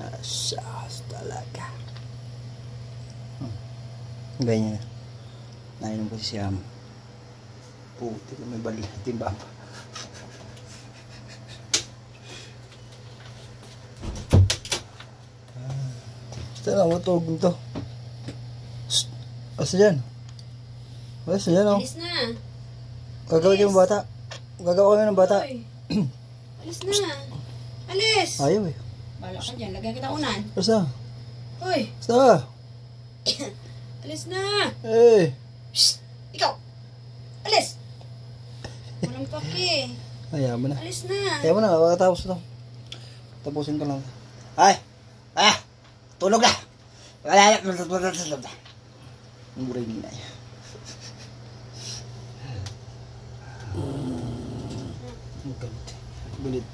Asas talaga. Ganyan. Nainom ko si Siam. Puti na may bali. Timba pa. Saan ang matog nito? Asa dyan? Asa dyan o? Alis na. Gagawin kayo ng bata. Gagawa kami ng bata. Alis na. Alis. Ayaw eh. Bala ka dyan. Lagyan kita unan. Asa? Hoy. Asa? Alis na. Eh. Shhh. Ikaw. Alis. Walang paki. Ayaw mo na. Alis na. Ayaw mo na. Makatapos ito. Tapusin ko lang. Ay! Ah! Tulog na! Wala na. Muray na yan. Galit.